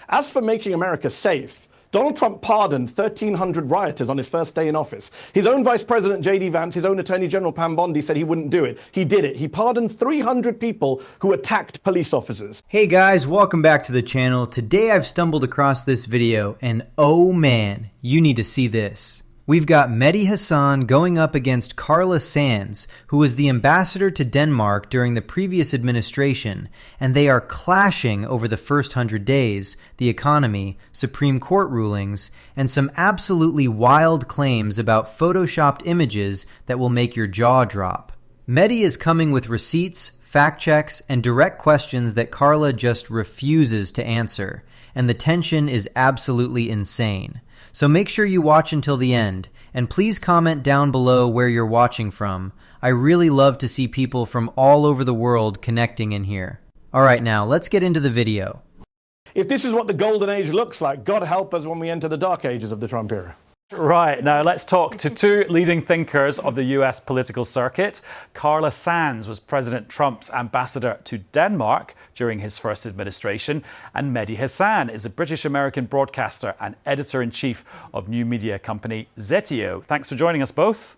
As for making America safe, Donald Trump pardoned 1,300 rioters on his first day in office. His own Vice President, J.D. Vance, his own Attorney General, Pam Bondi, said he wouldn't do it. He did it. He pardoned 300 people who attacked police officers. Hey guys, welcome back to the channel. Today I've stumbled across this video, and oh man, you need to see this. We've got Mehdi Hasan going up against Carla Sands, who was the ambassador to Denmark during the previous administration, and they are clashing over the first 100 days, the economy, Supreme Court rulings, and some absolutely wild claims about photoshopped images that will make your jaw drop. Mehdi is coming with receipts, fact checks, and direct questions that Carla just refuses to answer, and the tension is absolutely insane. So make sure you watch until the end, and please comment down below where you're watching from. I really love to see people from all over the world connecting in here. Alright, now let's get into the video. If this is what the golden age looks like, God help us when we enter the dark ages of the Trump era. Right, now let's talk to two leading thinkers of the US political circuit. Carla Sands was President Trump's ambassador to Denmark during his first administration, and Mehdi Hasan is a British-American broadcaster and editor-in-chief of new media company Zetio. Thanks for joining us both.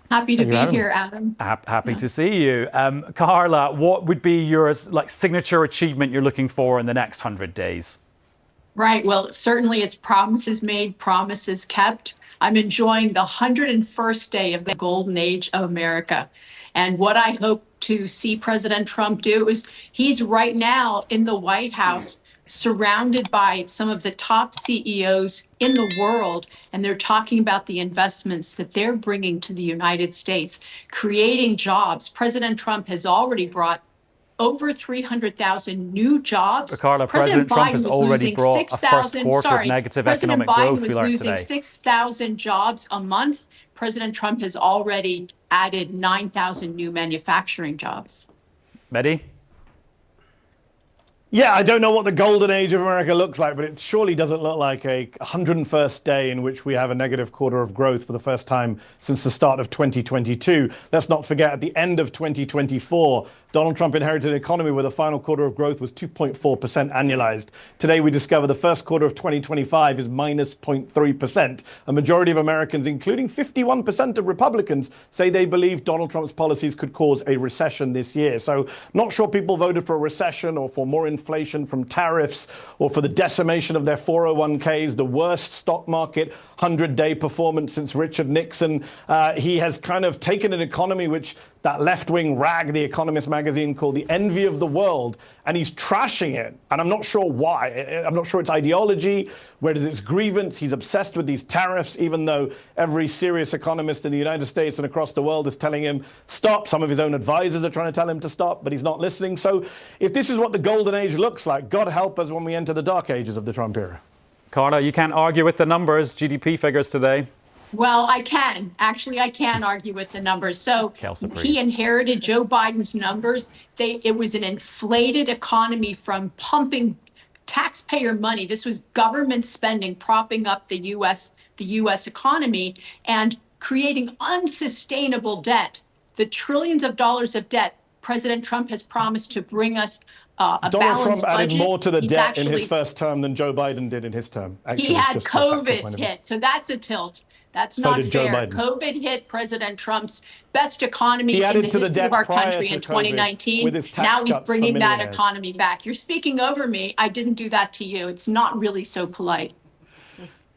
Happy to be here, Adam. Happy to see you. Carla, what would be your signature achievement you're looking for in the next 100 days? Right. Well, certainly it's promises made, promises kept. I'm enjoying the 101st day of the golden age of America. And what I hope to see President Trump do is he's right now in the White House surrounded by some of the top CEOs in the world, and they're talking about the investments that they're bringing to the United States, creating jobs. President Trump has already brought over 300,000 new jobs. Carla, President Trump has already brought a first quarter of negative economic growth, we learned today. President Biden was losing 6,000 jobs a month. President Trump has already added 9,000 new manufacturing jobs. Mehdi? Yeah, I don't know what the golden age of America looks like, but it surely doesn't look like a 101st day in which we have a negative quarter of growth for the first time since the start of 2022. Let's not forget, at the end of 2024, Donald Trump inherited an economy where the final quarter of growth was 2.4% annualized. Today, we discover the first quarter of 2025 is minus 0.3%. A majority of Americans, including 51% of Republicans, say they believe Donald Trump's policies could cause a recession this year. So not sure people voted for a recession or for more inflation from tariffs or for the decimation of their 401ks, the worst stock market 100-day performance since Richard Nixon. He has kind of taken an economy which that left-wing rag, The Economist magazine, called the envy of the world, and he's trashing it. And I'm not sure why. I'm not sure it's ideology, whether it's grievance. He's obsessed with these tariffs, even though every serious economist in the United States and across the world is telling him stop. Some of his own advisors are trying to tell him to stop, but he's not listening. So if this is what the golden age looks like, God help us when we enter the dark ages of the Trump era. Carla, you can't argue with the numbers, GDP figures today. Well, I can. Actually, I can argue with the numbers. So he inherited Joe Biden's numbers. It was an inflated economy from pumping taxpayer money. This was government spending, propping up the U.S. economy and creating unsustainable debt. The trillions of dollars of debt President Trump has promised to bring us a Donald Trump added budget. more to the debt in his first term than Joe Biden did in his term. Actually, he had COVID hit, so that's a tilt. That's not fair. COVID hit President Trump's best economy in the history of our country in 2019. Now he's bringing that economy back. You're speaking over me. I didn't do that to you. It's not really so polite.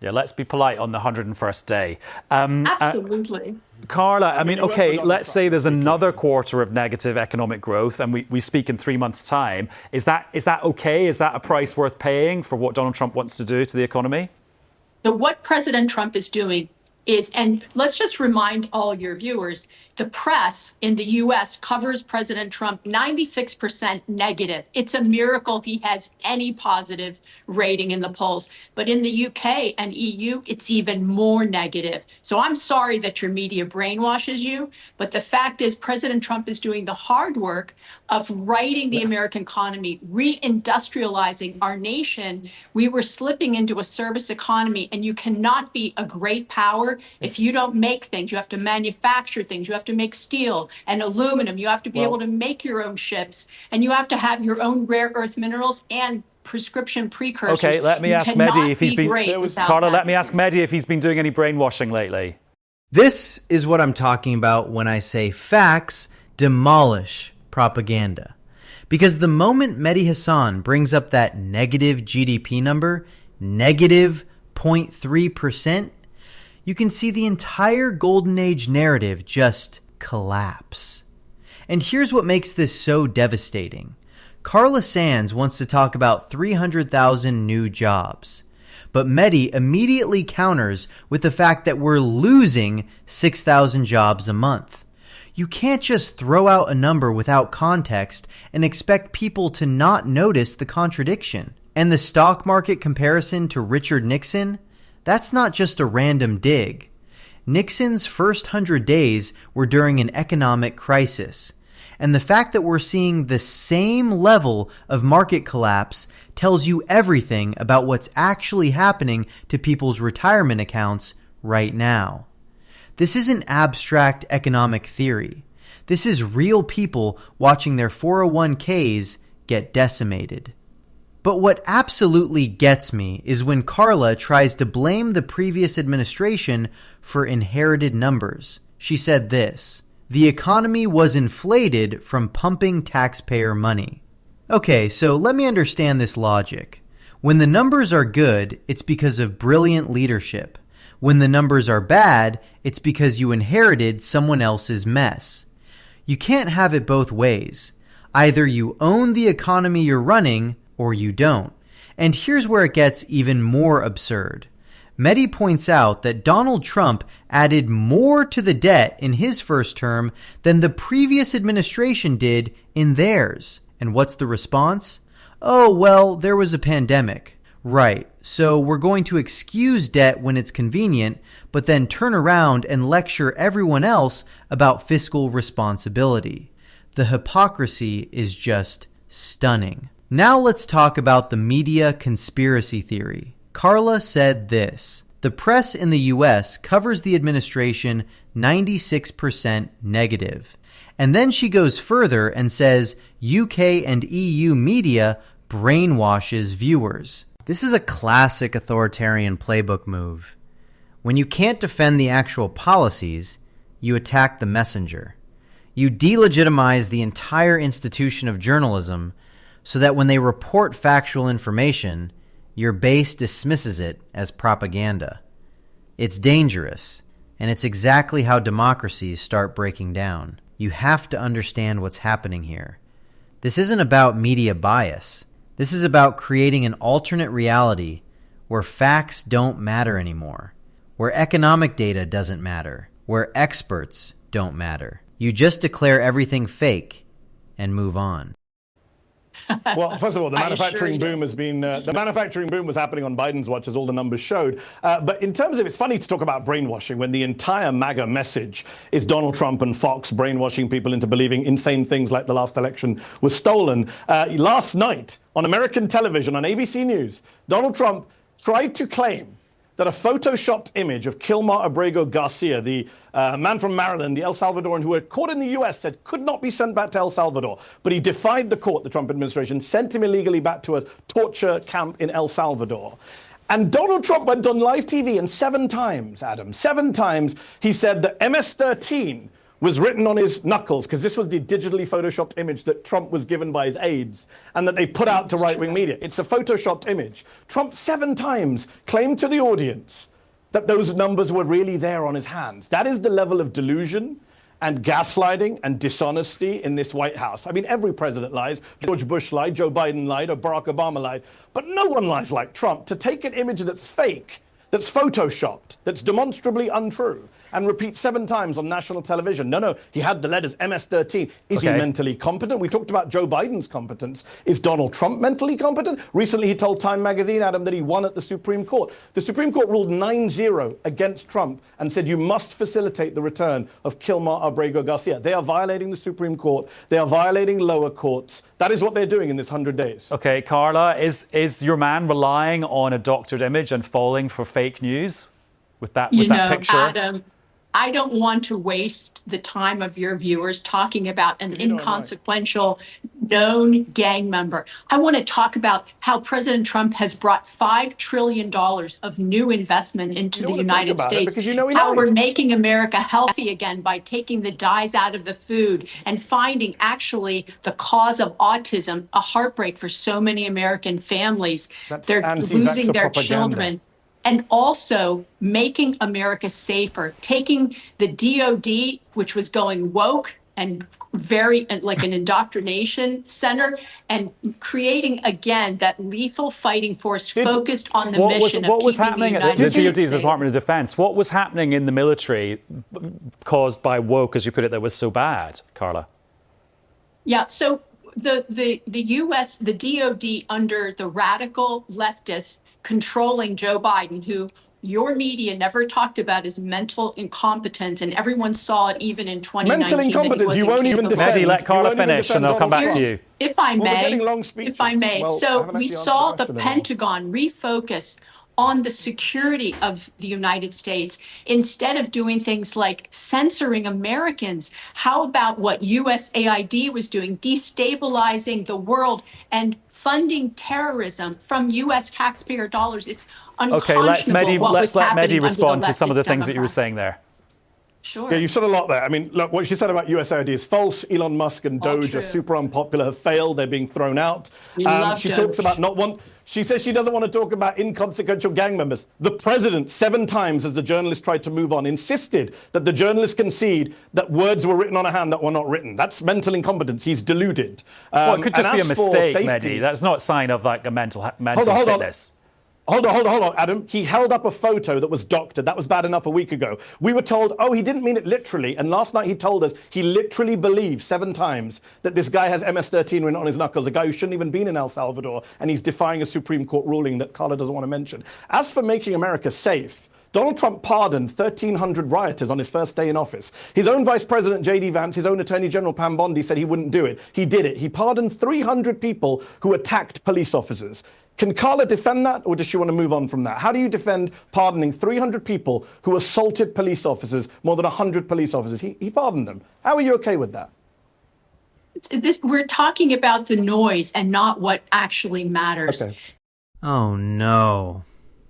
Yeah, let's be polite on the 101st day. Absolutely. Carla, I mean, okay, let's say there's another quarter of negative economic growth and we speak in 3 months' time. Is that okay? Is that a price worth paying for what Donald Trump wants to do to the economy? So what President Trump is doing is, and let's just remind all your viewers, the press in the U.S. covers President Trump 96% negative. It's a miracle he has any positive rating in the polls. But in the UK and EU, it's even more negative. So I'm sorry that your media brainwashes you, but the fact is President Trump is doing the hard work of righting the American economy, reindustrializing our nation. We were slipping into a service economy, and you cannot be a great power if you don't make things. You have to manufacture things. You have to make steel and aluminum. You have to be able to make your own ships, and you have to have your own rare earth minerals and prescription precursors. Okay, let me ask cannot Mehdi if he's be been... great without Carla, that. let me ask Mehdi if he's been doing any brainwashing lately. This is what I'm talking about when I say facts demolish propaganda. Because the moment Mehdi Hasan brings up that negative GDP number, negative 0.3%, you can see the entire Golden Age narrative just collapse. And here's what makes this so devastating. Carla Sands wants to talk about 300,000 new jobs. But Mehdi immediately counters with the fact that we're losing 6,000 jobs a month. You can't just throw out a number without context and expect people to not notice the contradiction. And the stock market comparison to Richard Nixon, that's not just a random dig. Nixon's first 100 days were during an economic crisis. And the fact that we're seeing the same level of market collapse tells you everything about what's actually happening to people's retirement accounts right now. This isn't abstract economic theory. This is real people watching their 401ks get decimated. But what absolutely gets me is when Carla tries to blame the previous administration for inherited numbers. She said this: "The economy was inflated from pumping taxpayer money." Okay, so let me understand this logic. When the numbers are good, it's because of brilliant leadership. When the numbers are bad, it's because you inherited someone else's mess. You can't have it both ways. Either you own the economy you're running, or you don't. And here's where it gets even more absurd. Mehdi points out that Donald Trump added more to the debt in his first term than the previous administration did in theirs. And what's the response? Oh, well, there was a pandemic. Right, so we're going to excuse debt when it's convenient, but then turn around and lecture everyone else about fiscal responsibility. The hypocrisy is just stunning. Now let's talk about the media conspiracy theory. Carla said this: "The press in the US covers the administration 96% negative." And then she goes further and says UK and EU media brainwashes viewers. This is a classic authoritarian playbook move. When you can't defend the actual policies, you attack the messenger. You delegitimize the entire institution of journalism so that when they report factual information, your base dismisses it as propaganda. It's dangerous, and it's exactly how democracies start breaking down. You have to understand what's happening here. This isn't about media bias. This is about creating an alternate reality where facts don't matter anymore, where economic data doesn't matter, where experts don't matter. You just declare everything fake and move on. Well, first of all, the manufacturing boom has been, the manufacturing boom was happening on Biden's watch, as all the numbers showed. But in terms of, it's funny to talk about brainwashing when the entire MAGA message is Donald Trump and Fox brainwashing people into believing insane things like the last election was stolen. Last night on American television, on ABC News, Donald Trump tried to claim that a photoshopped image of Kilmar Abrego Garcia, the man from Maryland, the El Salvadoran who had caught in the US, said could not be sent back to El Salvador. But he defied the court, the Trump administration, sent him illegally back to a torture camp in El Salvador. And Donald Trump went on live TV and 7 times, Adam, 7 times, he said that MS-13 was written on his knuckles, because this was the digitally photoshopped image that Trump was given by his aides and that they put out to right-wing media. It's a photoshopped image. Trump 7 times claimed to the audience that those numbers were really there on his hands. That is the level of delusion and gaslighting and dishonesty in this White House. I mean, every president lies. George Bush lied, Joe Biden lied, or Barack Obama lied. But no one lies like Trump. To take an image that's fake, that's photoshopped, that's demonstrably untrue, and repeat 7 times on national television. No, he had the letters MS-13. Is he mentally competent? We talked about Joe Biden's competence. Is Donald Trump mentally competent? Recently, he told Time magazine, Adam, that he won at the Supreme Court. The Supreme Court ruled 9-0 against Trump and said you must facilitate the return of Kilmar Abrego Garcia. They are violating the Supreme Court. They are violating lower courts. That is what they're doing in this 100 days. Okay, Carla, is your man relying on a doctored image and falling for fake news with that picture? Adam, I don't want to waste the time of your viewers talking about an inconsequential known gang member. I want to talk about how President Trump has brought $5 trillion of new investment into the United States, how we're making America healthy again by taking the dyes out of the food and finding actually the cause of autism, a heartbreak for so many American families. They're losing their children. And also making America safer, taking the DOD, which was going woke and very like an indoctrination center, and creating again that lethal fighting force focused on the mission of what was keeping happening the at the United States DOD's safe. Department of Defense? What was happening in the military caused by woke, as you put it, that was so bad, Carla? Yeah, so the U.S., the DOD under the radical leftists controlling Joe Biden, who your media never talked about as mental incompetence, and everyone saw it even in 2019. Mental incompetence, you won't even defend. Mehdi, let Carla finish and I'll come back to you. If I may, Well, so we saw the Pentagon refocus on the security of the United States instead of doing things like censoring Americans. How about what USAID was doing, destabilizing the world and funding terrorism from U.S. taxpayer dollars? It's unconscionable. Okay, let's let Mehdi respond to some of the things that you were Democrats. saying there. Sure. Yeah, you said a lot there. I mean, look, what she said about USAID is false. Elon Musk and All Doge are true. super unpopular, have failed, they're being thrown out. We love She Doge. talks about not one. She says she doesn't want to talk about inconsequential gang members. The president, 7 times as the journalist tried to move on, insisted that the journalist concede that words were written on a hand that were not written. That's mental incompetence. He's deluded. Well, it could just and be a as for mistake, safety- Mehdi. That's not a sign of like a mental Hold on. fitness. Hold on, Adam. He held up a photo that was doctored. That was bad enough a week ago. We were told, oh, he didn't mean it literally. And last night he told us he literally believes 7 times that this guy has MS-13 written on his knuckles, a guy who shouldn't even been in El Salvador, and he's defying a Supreme Court ruling that Carla doesn't want to mention. As for making America safe, Donald Trump pardoned 1,300 rioters on his first day in office. His own Vice President, J.D. Vance, his own Attorney General, Pam Bondi, said he wouldn't do it. He did it. He pardoned 300 people who attacked police officers. Can Carla defend that, or does she want to move on from that? How do you defend pardoning 300 people who assaulted police officers, more than 100 police officers? He pardoned them. How are you okay with that? We're talking about the noise and not what actually matters. Okay. Oh no.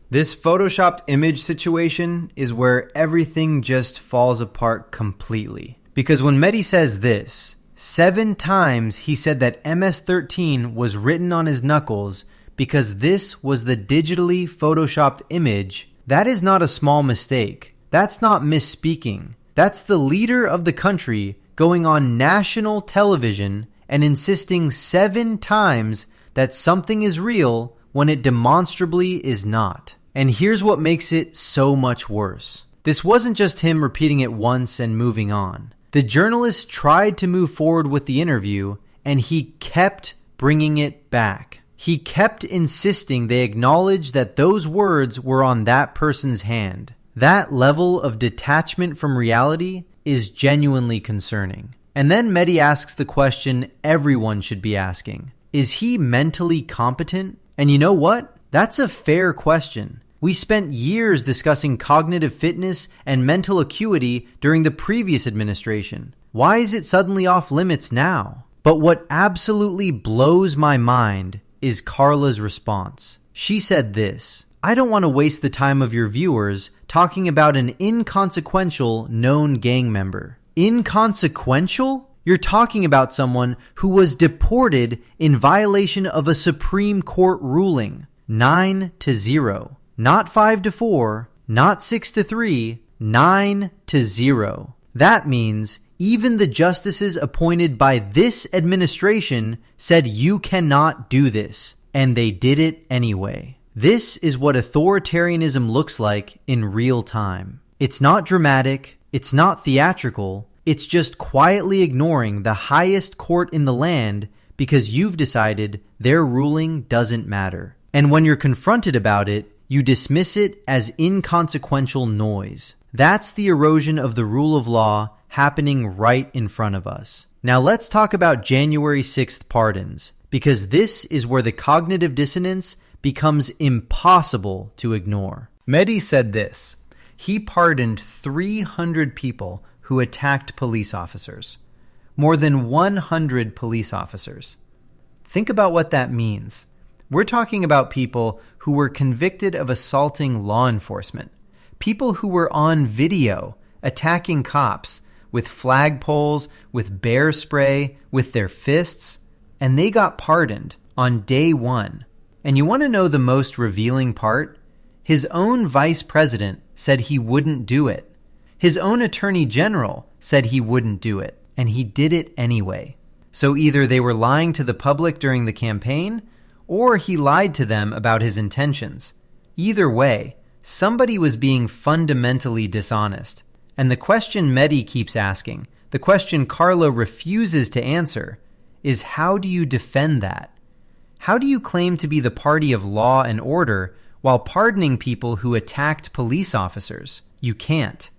This photoshopped image situation is where everything just falls apart completely. Because when Mehdi says this, 7 times he said that MS-13 was written on his knuckles because this was the digitally photoshopped image, that is not a small mistake. That's not misspeaking. That's the leader of the country going on national television and insisting 7 times that something is real when it demonstrably is not. And here's what makes it so much worse. This wasn't just him repeating it once and moving on. The journalist tried to move forward with the interview, and he kept bringing it back. He kept insisting they acknowledge that those words were on that person's hand. That level of detachment from reality is genuinely concerning. And then Mehdi asks the question everyone should be asking. Is he mentally competent? And you know what? That's a fair question. We spent years discussing cognitive fitness and mental acuity during the previous administration. Why is it suddenly off limits now? But what absolutely blows my mind is Carla's response. She said this: I don't want to waste the time of your viewers talking about an inconsequential known gang member. Inconsequential? You're talking about someone who was deported in violation of a Supreme Court ruling. 9-0. Not 5-4, not 6-3, 9-0. That means even the justices appointed by this administration said you cannot do this, and they did it anyway. This is what authoritarianism looks like in real time. It's not dramatic, it's not theatrical, it's just quietly ignoring the highest court in the land because you've decided their ruling doesn't matter. And when you're confronted about it, you dismiss it as inconsequential noise. That's the erosion of the rule of law happening right in front of us. Now let's talk about January 6th pardons, because this is where the cognitive dissonance becomes impossible to ignore. Mehdi said this: he pardoned 300 people who attacked police officers. More than 100 police officers. Think about what that means. We're talking about people who were convicted of assaulting law enforcement, people who were on video attacking cops with flagpoles, with bear spray, with their fists, and they got pardoned on day one. And you want to know the most revealing part? His own vice president said he wouldn't do it. His own attorney general said he wouldn't do it, and he did it anyway. So either they were lying to the public during the campaign, or he lied to them about his intentions. Either way, somebody was being fundamentally dishonest. And the question Mehdi keeps asking, the question Carla refuses to answer, is how do you defend that? How do you claim to be the party of law and order while pardoning people who attacked police officers? You can't.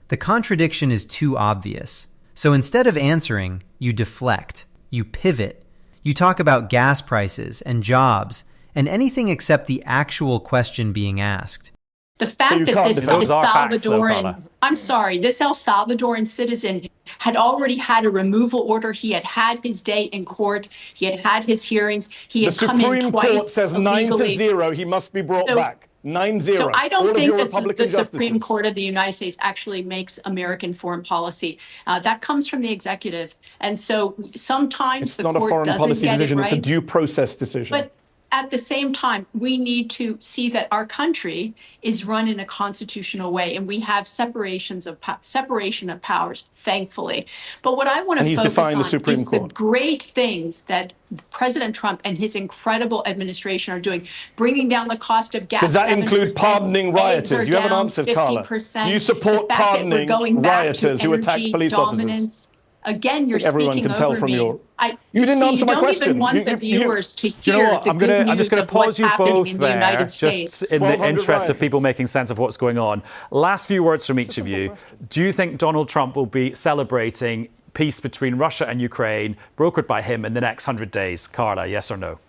The contradiction is too obvious. So instead of answering, you deflect, you pivot, you talk about gas prices and jobs and anything except the actual question being asked. The fact that this Salvadoran, this El Salvadoran citizen had already had a removal order. He had had his day in court. He had had his hearings. He had come in twice. The Supreme Court says illegally. 9-0. He must be brought back. 9-0. So I don't think that the justices. Supreme Court of the United States actually makes American foreign policy. That comes from the executive. And so sometimes it's the not court a foreign doesn't policy get decision. it right. It's a due process decision. But at the same time, we need to see that our country is run in a constitutional way, and we have separation of powers, thankfully. But what I want to focus on is the great things that President Trump and his incredible administration are doing, bringing down the cost of gas. Does that include pardoning rioters? You haven't answered, Carla. Do you support pardoning rioters who attack police officers? Again, you're everyone speaking can tell over from me. your. You didn't answer my question. Don't even want the viewers to hear do you know what? the good news I'm just going to pause you both in the United States. just in the interest of people making sense of what's going on. Last few words from each of you. Do you think Donald Trump will be celebrating peace between Russia and Ukraine, brokered by him, in the next 100 days? Carla, yes or no?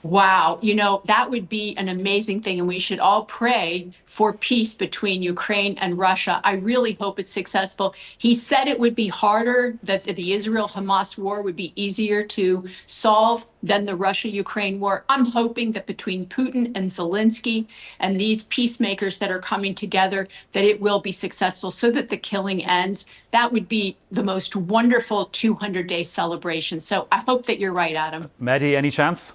Wow, that would be an amazing thing, and we should all pray for peace between Ukraine and Russia. I really hope it's successful. He said it would be harder, that the Israel-Hamas war would be easier to solve than the Russia-Ukraine war. I'm hoping that between Putin and Zelensky and these peacemakers that are coming together, that it will be successful so that the killing ends. That would be the most wonderful 200-day celebration. So I hope that you're right, Adam. Mehdi, any chance?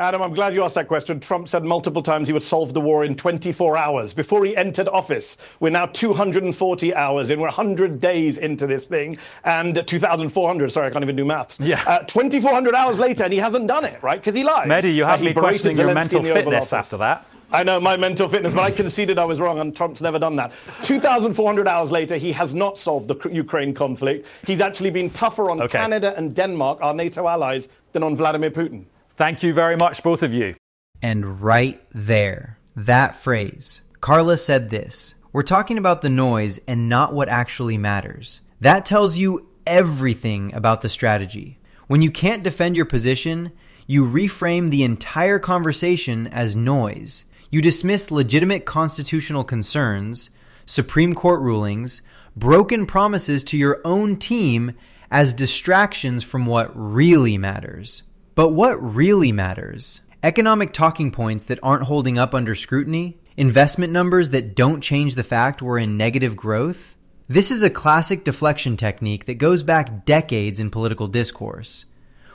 Adam, I'm glad you asked that question. Trump said multiple times he would solve the war in 24 hours before he entered office. We're now 240 hours in. We're 100 days into this thing. And 2,400, sorry, I can't even do maths. Yeah. 2,400 hours later, and he hasn't done it, right? Because he lies. Mehdi, you had me questioning your mental fitness after that. I know, my mental fitness, but I conceded I was wrong, and Trump's never done that. 2,400 hours later, he has not solved the Ukraine conflict. He's actually been tougher on Canada and Denmark, our NATO allies, than on Vladimir Putin. Thank you very much, both of you. And right there, that phrase, Carla said this: we're talking about the noise and not what actually matters. That tells you everything about the strategy. When you can't defend your position, you reframe the entire conversation as noise. You dismiss legitimate constitutional concerns, Supreme Court rulings, broken promises to your own team as distractions from what really matters. But what really matters? Economic talking points that aren't holding up under scrutiny? Investment numbers that don't change the fact we're in negative growth? This is a classic deflection technique that goes back decades in political discourse.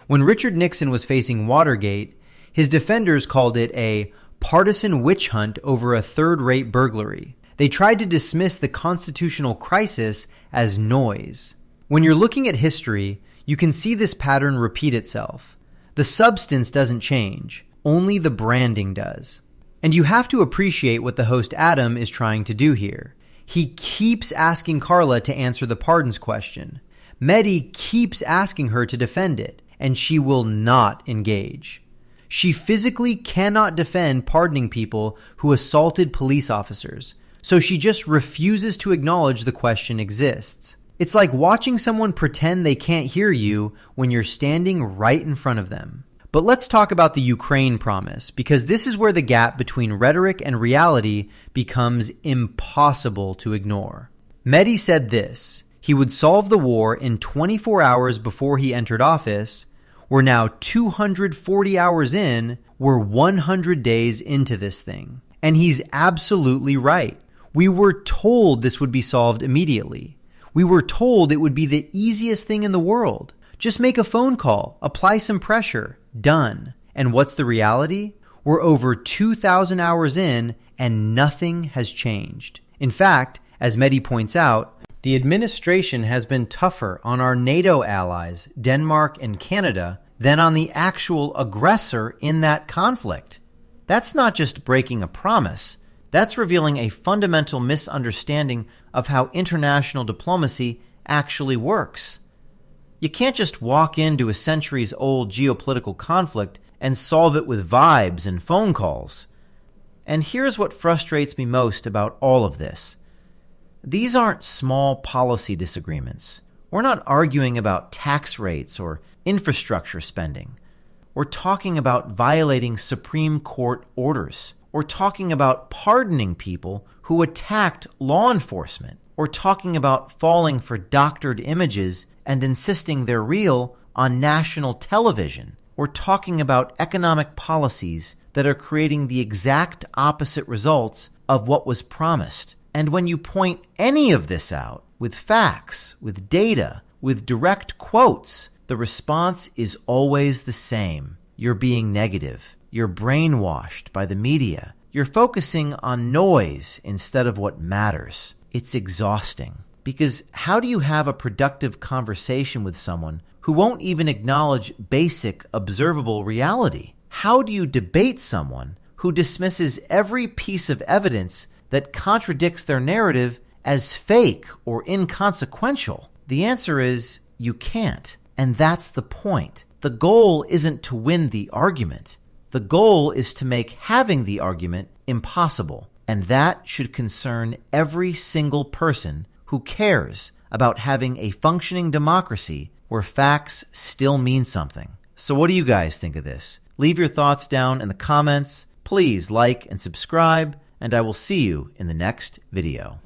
When Richard Nixon was facing Watergate, his defenders called it a partisan witch hunt over a third-rate burglary. They tried to dismiss the constitutional crisis as noise. When you're looking at history, you can see this pattern repeat itself. The substance doesn't change, only the branding does. And you have to appreciate what the host Adam is trying to do here. He keeps asking Carla to answer the pardons question. Mehdi keeps asking her to defend it, and she will not engage. She physically cannot defend pardoning people who assaulted police officers, so she just refuses to acknowledge the question exists. It's like watching someone pretend they can't hear you when you're standing right in front of them. But let's talk about the Ukraine promise, because this is where the gap between rhetoric and reality becomes impossible to ignore. Mehdi said this: he would solve the war in 24 hours before he entered office. We're now 240 hours in. We're 100 days into this thing. And he's absolutely right. We were told this would be solved immediately. We were told it would be the easiest thing in the world. Just make a phone call, apply some pressure, done. And what's the reality? We're over 2,000 hours in and nothing has changed. In fact, as Mehdi points out, the administration has been tougher on our NATO allies, Denmark and Canada, than on the actual aggressor in that conflict. That's not just breaking a promise. That's revealing a fundamental misunderstanding of how international diplomacy actually works. You can't just walk into a centuries-old geopolitical conflict and solve it with vibes and phone calls. And here's what frustrates me most about all of this. These aren't small policy disagreements. We're not arguing about tax rates or infrastructure spending. We're talking about violating Supreme Court orders. We're talking about pardoning people who attacked law enforcement. We're talking about falling for doctored images and insisting they're real on national television. We're talking about economic policies that are creating the exact opposite results of what was promised. And when you point any of this out with facts, with data, with direct quotes, the response is always the same. You're being negative. You're brainwashed by the media. You're focusing on noise instead of what matters. It's exhausting. Because how do you have a productive conversation with someone who won't even acknowledge basic, observable reality? How do you debate someone who dismisses every piece of evidence that contradicts their narrative as fake or inconsequential? The answer is you can't. And that's the point. The goal isn't to win the argument. The goal is to make having the argument impossible. And that should concern every single person who cares about having a functioning democracy where facts still mean something. So what do you guys think of this? Leave your thoughts down in the comments. Please like and subscribe, and I will see you in the next video.